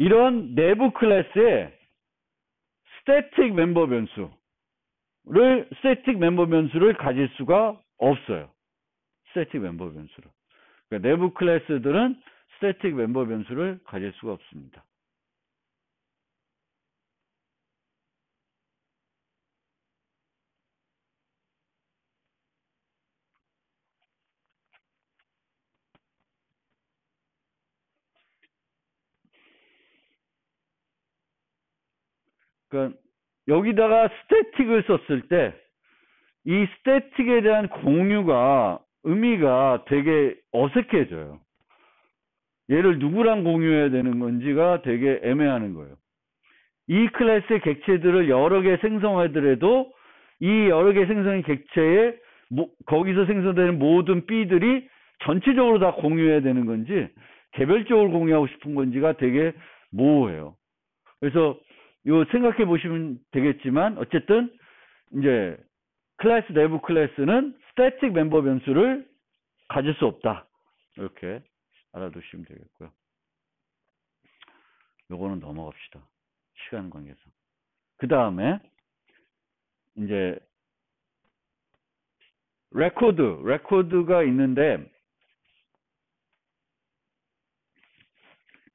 이런 내부 클래스에 스태틱 멤버 변수를 가질 수가 없어요. 스태틱 멤버 변수를. 그러니까 내부 클래스들은 스태틱 멤버 변수를 가질 수가 없습니다. 그러니까 여기다가 스태틱을 썼을 때 이 스태틱에 대한 공유가 의미가 되게 어색해져요. 얘를 누구랑 공유해야 되는 건지가 되게 애매하는 거예요. 이 클래스의 객체들을 여러 개 생성하더라도 이 여러 개 생성한 객체에 거기서 생성되는 모든 B들이 전체적으로 다 공유해야 되는 건지 개별적으로 공유하고 싶은 건지가 되게 모호해요. 그래서 이거 생각해 보시면 되겠지만 어쨌든 이제 클래스 내부 클래스는 스태틱 멤버 변수를 가질 수 없다. 이렇게 알아두시면 되겠고요. 요거는 넘어갑시다. 시간 관계상. 그 다음에 이제 레코드가 있는데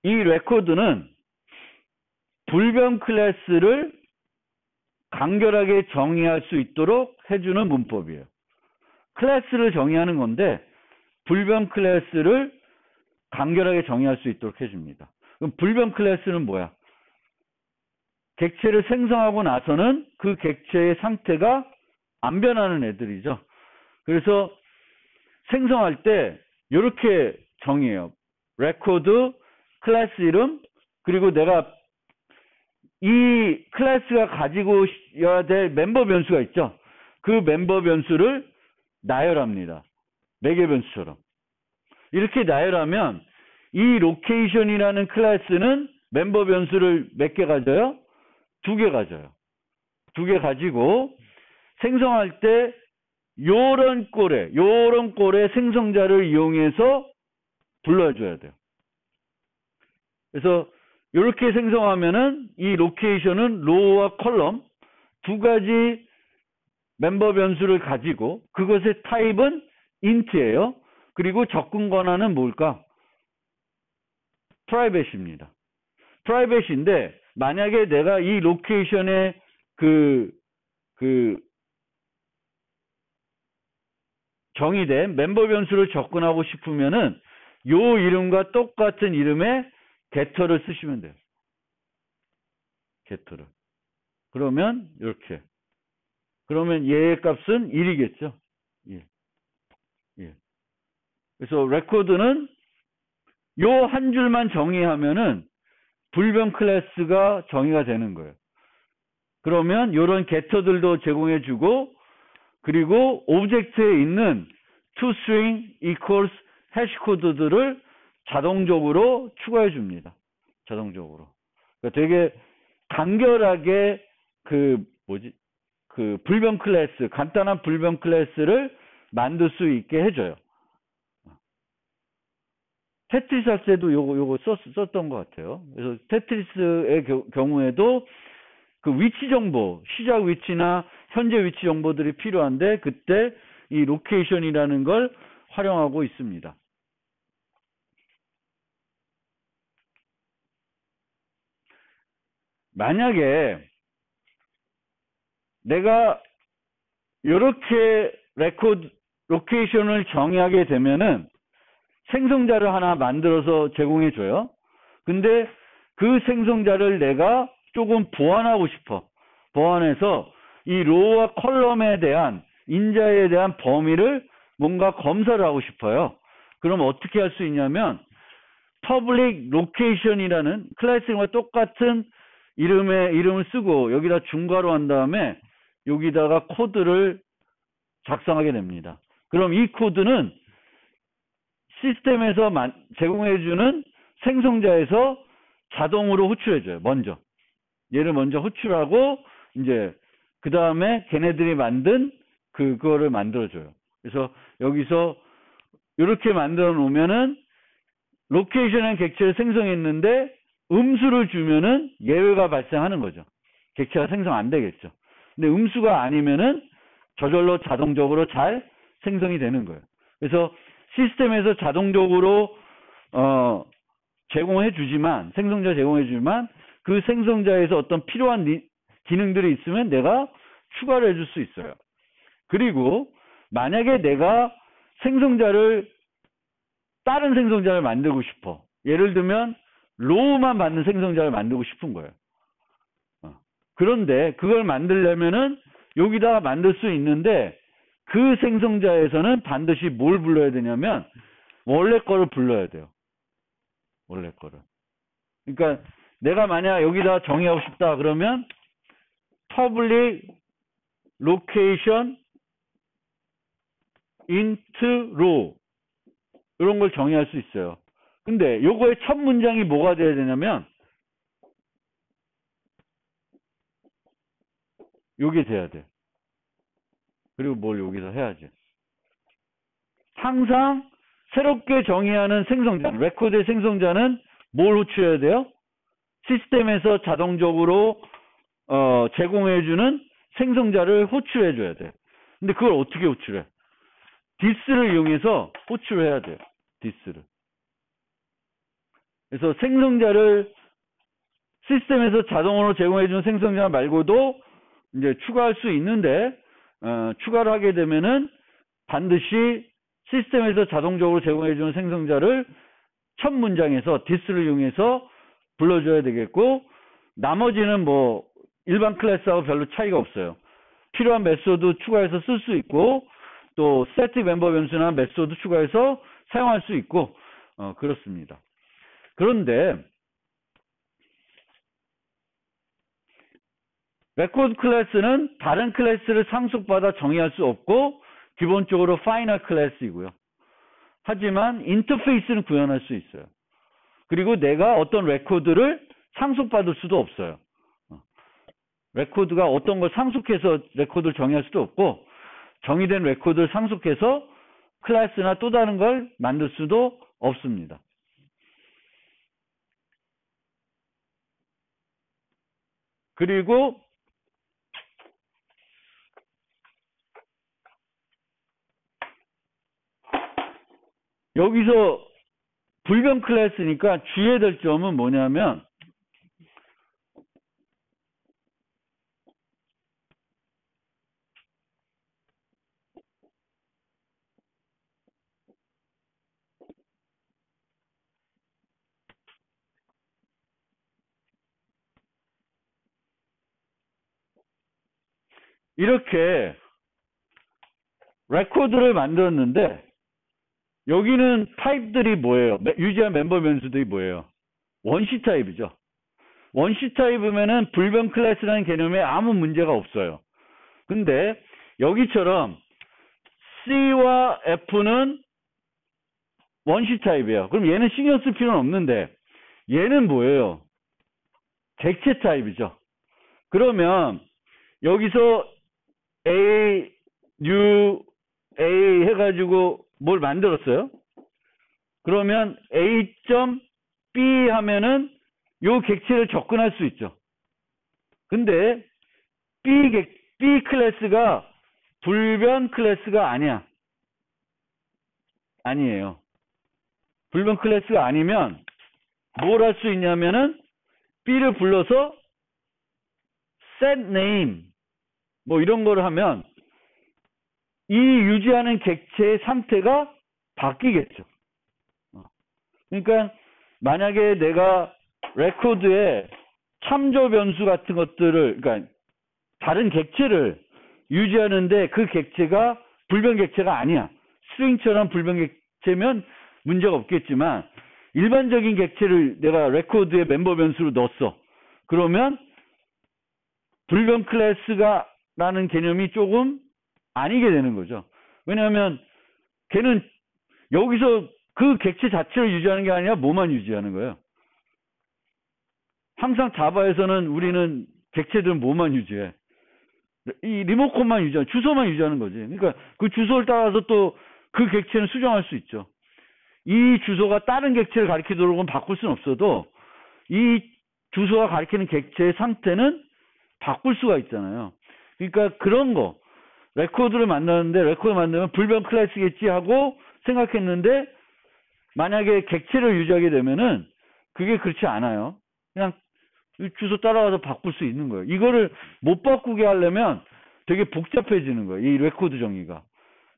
이 레코드는 불변 클래스를 간결하게 정의할 수 있도록 해주는 문법이에요. 클래스를 정의하는 건데 불변 클래스를 간결하게 정의할 수 있도록 해줍니다. 그럼 불변 클래스는 뭐야? 객체를 생성하고 나서는 그 객체의 상태가 안 변하는 애들이죠. 그래서 생성할 때 이렇게 정의해요. 레코드, 클래스 이름, 그리고 내가 이 클래스가 가지고 여야 될 멤버 변수가 있죠. 그 멤버 변수를 나열합니다. 매개 변수처럼. 이렇게 나열하면 이 로케이션이라는 클래스는 멤버 변수를 몇 개 가져요? 2개 가져요. 2개 가지고 생성할 때 요런 꼴의 생성자를 이용해서 불러줘야 돼요. 그래서 이렇게 생성하면은 이 로케이션은 로우와 컬럼 두 가지 멤버 변수를 가지고 그것의 타입은 int예요. 그리고 접근 권한은 뭘까? 프라이빗입니다. 프라이빗인데 만약에 내가 이 로케이션에 정의된 멤버 변수를 접근하고 싶으면은 요 이름과 똑같은 이름의 getter를 쓰시면 돼요. getter를. 그러면 이렇게. 그러면 얘의 값은 1이겠죠. 1. 예. 그래서 레코드는 요 한 줄만 정의하면은 불변 클래스가 정의가 되는 거예요. 그러면 요런 getter들도 제공해 주고 그리고 오브젝트에 있는 toString equals 해시 코드들을 자동적으로 추가해 줍니다. 자동적으로. 그러니까 되게 간결하게 불변 클래스, 간단한 불변 클래스를 만들 수 있게 해줘요. 테트리스 할 때도 요거 썼던 것 같아요. 그래서 테트리스의 경우에도 그 위치 정보, 시작 위치나 현재 위치 정보들이 필요한데 그때 이 로케이션이라는 걸 활용하고 있습니다. 만약에 내가 이렇게 로케이션을 정의하게 되면은 생성자를 하나 만들어서 제공해 줘요. 근데 그 생성자를 내가 조금 보완하고 싶어. 보완해서 이 로우와 컬럼에 대한 인자에 대한 범위를 뭔가 검사를 하고 싶어요. 그럼 어떻게 할 수 있냐면 public location이라는 클래스와 똑같은 이름을 쓰고 여기다 중괄호 한 다음에 여기다가 코드를 작성하게 됩니다. 그럼 이 코드는 시스템에서 제공해주는 생성자에서 자동으로 호출해줘요. 먼저. 얘를 먼저 호출하고 이제 그 다음에 걔네들이 만든 그거를 만들어줘요. 그래서 여기서 이렇게 만들어 놓으면은 로케이션의 객체를 생성했는데 음수를 주면은 예외가 발생하는 거죠. 객체가 생성 안 되겠죠. 근데 음수가 아니면은 저절로 자동적으로 잘 생성이 되는 거예요. 그래서 시스템에서 자동적으로 제공해 주지만 생성자 제공해 주지만 그 생성자에서 어떤 필요한 기능들이 있으면 내가 추가를 해줄 수 있어요. 그리고 만약에 내가 다른 생성자를 만들고 싶어. 예를 들면 로우만 받는 생성자를 만들고 싶은 거예요. 그런데 그걸 만들려면은 여기다가 만들 수 있는데 그 생성자에서는 반드시 뭘 불러야 되냐면 원래 거를 불러야 돼요. 원래 거를. 그러니까 내가 만약 여기다 정의하고 싶다 그러면 public location into row 이런 걸 정의할 수 있어요. 근데 요거의 첫 문장이 뭐가 돼야 되냐면 요게 돼야 돼. 그리고 뭘 여기서 해야지. 항상 새롭게 정의하는 생성자, 레코드의 생성자는 뭘 호출해야 돼요? 시스템에서 자동적으로 제공해주는 생성자를 호출해줘야 돼. 근데 그걸 어떻게 호출해? this를 이용해서 호출해야 돼요. this를. 그래서 생성자를 시스템에서 자동으로 제공해주는 생성자 말고도 이제 추가할 수 있는데 추가를 하게 되면은 반드시 시스템에서 자동적으로 제공해주는 생성자를 첫 문장에서 this를 이용해서 불러줘야 되겠고, 나머지는 뭐 일반 클래스하고 별로 차이가 없어요. 필요한 메소드 추가해서 쓸 수 있고, 또 static 멤버 변수나 메소드 추가해서 사용할 수 있고, 그렇습니다. 그런데 레코드 클래스는 다른 클래스를 상속받아 정의할 수 없고 기본적으로 파이널 클래스이고요. 하지만 인터페이스는 구현할 수 있어요. 그리고 내가 어떤 레코드를 상속받을 수도 없어요. 레코드가 어떤 걸 상속해서 레코드를 정의할 수도 없고, 정의된 레코드를 상속해서 클래스나 또 다른 걸 만들 수도 없습니다. 그리고 여기서 불변 클래스니까 주의해야 될 점은 뭐냐면, 이렇게 레코드를 만들었는데 여기는 타입들이 뭐예요? 유지한 멤버 변수들이 뭐예요? 원시 타입이죠. 원시 타입이면은 불변 클래스라는 개념에 아무 문제가 없어요. 근데 여기처럼 C와 F는 원시 타입이에요. 그럼 얘는 신경 쓸 필요는 없는데 얘는 뭐예요? 객체 타입이죠. 그러면 여기서 A, U, A 해가지고 뭘 만들었어요? 그러면 A.B 하면은 요 객체를 접근할 수 있죠. 근데 B 클래스가 불변 클래스가 아니야. 아니에요. 불변 클래스가 아니면 뭘 할 수 있냐면은 B를 불러서 set name 뭐 이런 거를 하면 이 유지하는 객체의 상태가 바뀌겠죠. 그러니까 만약에 내가 레코드에 참조 변수 같은 것들을, 그러니까 다른 객체를 유지하는데 그 객체가 불변 객체가 아니야. 스트링처럼 불변 객체면 문제가 없겠지만 일반적인 객체를 내가 레코드에 멤버 변수로 넣었어. 그러면 불변 클래스가 라는 개념이 조금 아니게 되는 거죠. 왜냐하면 걔는 여기서 그 객체 자체를 유지하는 게 아니라 뭐만 유지하는 거예요. 항상 자바에서는 우리는 객체들은 뭐만 유지해? 이 리모컨만 유지하는, 주소만 유지하는 거지. 그러니까 그 주소를 따라서 또 그 객체는 수정할 수 있죠. 이 주소가 다른 객체를 가리키도록 바꿀 수는 없어도 이 주소가 가리키는 객체의 상태는 바꿀 수가 있잖아요. 그러니까 그런 거, 레코드를 만드는데 레코드 만들면 불변 클래스겠지 하고 생각했는데 만약에 객체를 유지하게 되면은 그게 그렇지 않아요. 그냥 주소 따라가서 바꿀 수 있는 거예요. 이거를 못 바꾸게 하려면 되게 복잡해지는 거예요. 이 레코드 정의가.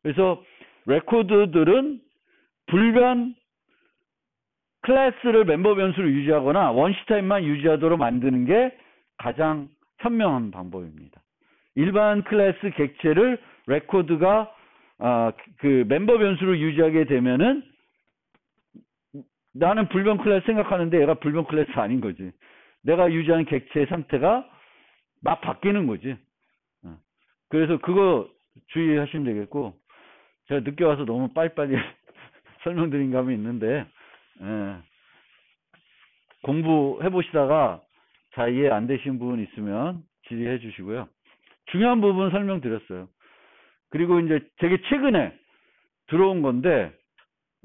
그래서 레코드들은 불변 클래스를 멤버 변수로 유지하거나 원시 타입만 유지하도록 만드는 게 가장 현명한 방법입니다. 일반 클래스 객체를 레코드가 그 멤버 변수로 유지하게 되면은 나는 불변 클래스 생각하는데 얘가 불변 클래스 아닌 거지. 내가 유지하는 객체의 상태가 막 바뀌는 거지. 그래서 그거 주의하시면 되겠고, 제가 늦게 와서 너무 빨리빨리 설명드린 감이 있는데, 공부해 보시다가 잘 이해 안 되신 부분 있으면 질의해 주시고요. 중요한 부분 설명드렸어요. 그리고 이제 되게 최근에 들어온 건데,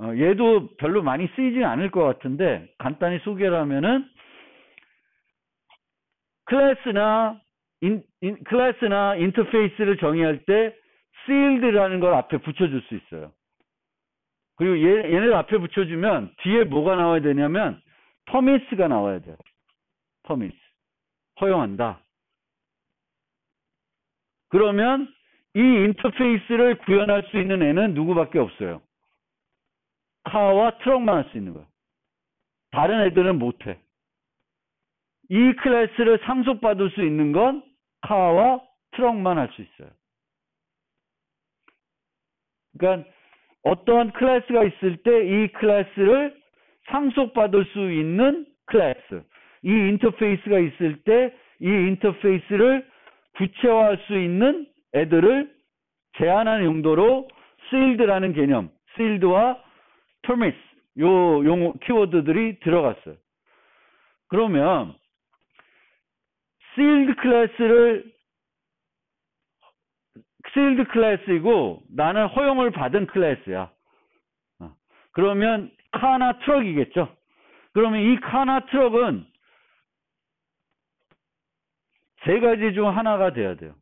얘도 별로 많이 쓰이지 않을 것 같은데, 간단히 소개를 하면은, 클래스나 인터페이스를 정의할 때, sealed라는 걸 앞에 붙여줄 수 있어요. 그리고 얘네를 앞에 붙여주면, 뒤에 뭐가 나와야 되냐면, permits가 나와야 돼요. permits. 허용한다. 그러면, 이 인터페이스를 구현할 수 있는 애는 누구밖에 없어요. 카와 트럭만 할 수 있는 거야. 다른 애들은 못해. 이 클래스를 상속받을 수 있는 건 카와 트럭만 할 수 있어요. 그러니까 어떠한 클래스가 있을 때 이 클래스를 상속받을 수 있는 클래스, 이 인터페이스가 있을 때 이 인터페이스를 구체화할 수 있는 애들을 제한하는 용도로 sealed라는 개념, sealed와 permits, 요 용어 키워드들이 들어갔어요. 그러면 sealed 클래스이고 나는 허용을 받은 클래스야. 그러면 카나 트럭이겠죠. 그러면 이 카나 트럭은 세 가지 중 하나가 돼야 돼요.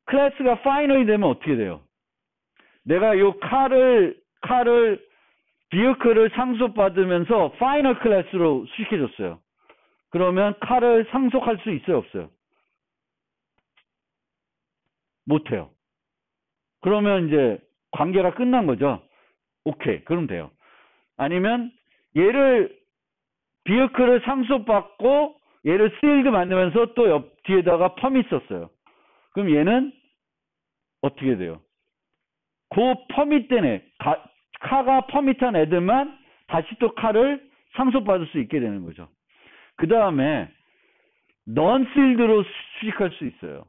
클래스가 파이널이 되면 어떻게 돼요? 내가 요 비어클을 상속받으면서 파이널 클래스로 수식해줬어요. 그러면 칼을 상속할 수 있어요, 없어요? 못해요. 그러면 이제 관계가 끝난 거죠. 오케이, 그럼 돼요. 아니면 얘를 비어클을 상속받고 얘를 sealed 만들면서 또 옆 뒤에다가 permit 썼어요. 그럼 얘는 어떻게 돼요? 그 permit된 애, 카가 permit한 애들만 다시 또 칼을 상속받을 수 있게 되는 거죠. 그 다음에 non-sealed로 수식할 수 있어요.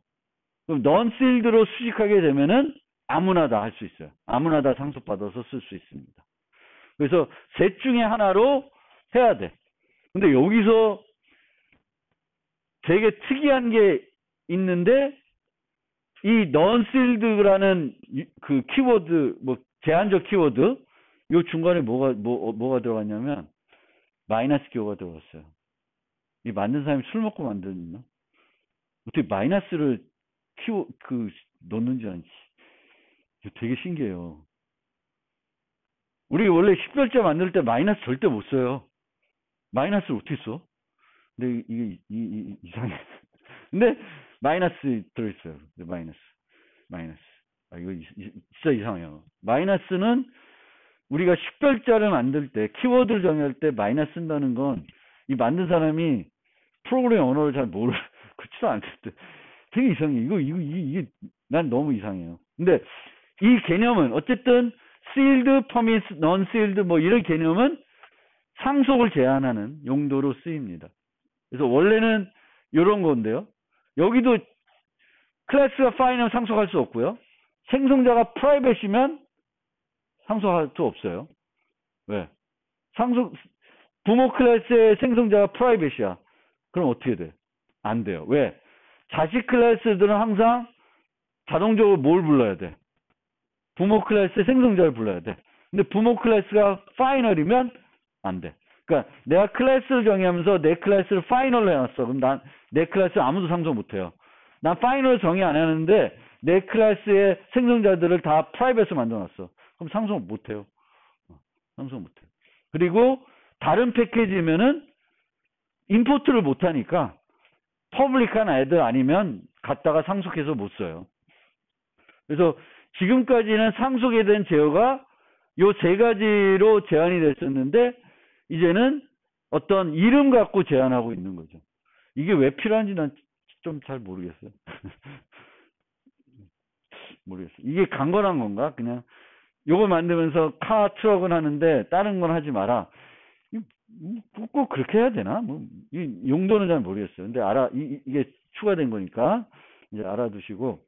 그럼 non-sealed로 수식하게 되면은 아무나 다 할 수 있어요. 아무나 다 상속받아서 쓸 수 있습니다. 그래서 셋 중에 하나로 해야 돼. 근데 여기서 되게 특이한 게 있는데 이 non-sealed라는 그 키워드, 뭐 제한적 키워드, 요 중간에 뭐가 들어갔냐면 마이너스 기호가 들어갔어요. 이 만든 사람이 술 먹고 만드나? 어떻게 마이너스를 넣는지 아는지. 되게 신기해요. 우리 원래 10별자 만들 때 마이너스 절대 못 써요. 마이너스를 어떻게 써? 근데 이게 이상해. 근데 마이너스 들어있어요. 마이너스. 이거 진짜 이상해요. 마이너스는 우리가 10별자를 만들 때, 키워드를 정의할 때 마이너스 쓴다는 건 이 만든 사람이 프로그래밍 언어를 잘 그렇지도 않을 때 되게 이상해. 이게 난 너무 이상해요. 근데 이 개념은 어쨌든 sealed, permits, non-sealed 뭐 이런 개념은 상속을 제한하는 용도로 쓰입니다. 그래서 원래는 이런 건데요. 여기도 클래스가 파이널 상속할 수 없고요. 생성자가 프라이빗이면 상속할 수 없어요. 왜? 부모 클래스의 생성자가 프라이빗이야. 그럼 어떻게 돼? 안 돼요. 왜? 자식 클래스들은 항상 자동적으로 뭘 불러야 돼? 부모 클래스의 생성자를 불러야 돼. 근데 부모 클래스가 파이널이면 안 돼. 그러니까 내가 클래스를 정의하면서 내 클래스를 파이널로 해놨어. 그럼 내 클래스 아무도 상속 못해요. 난 파이널 정의 안 했는데 내 클래스의 생성자들을 다 프라이빗으로 만들어놨어. 그럼 상속 못해요. 상속 못해요. 그리고 다른 패키지면은 임포트를 못하니까 퍼블릭한 애들 아니면 갖다가 상속해서 못 써요. 그래서 지금까지는 상속에 대한 제어가 요 세 가지로 제한이 됐었는데 이제는 어떤 이름 갖고 제한하고 있는 거죠. 이게 왜 필요한지 난 좀 잘 모르겠어요. 모르겠어요. 이게 강건한 건가? 그냥 요거 만들면서 트럭은 하는데 다른 건 하지 마라. 꼭 그렇게 해야 되나? 이 용도는 잘 모르겠어요. 근데 이게 추가된 거니까 이제 알아두시고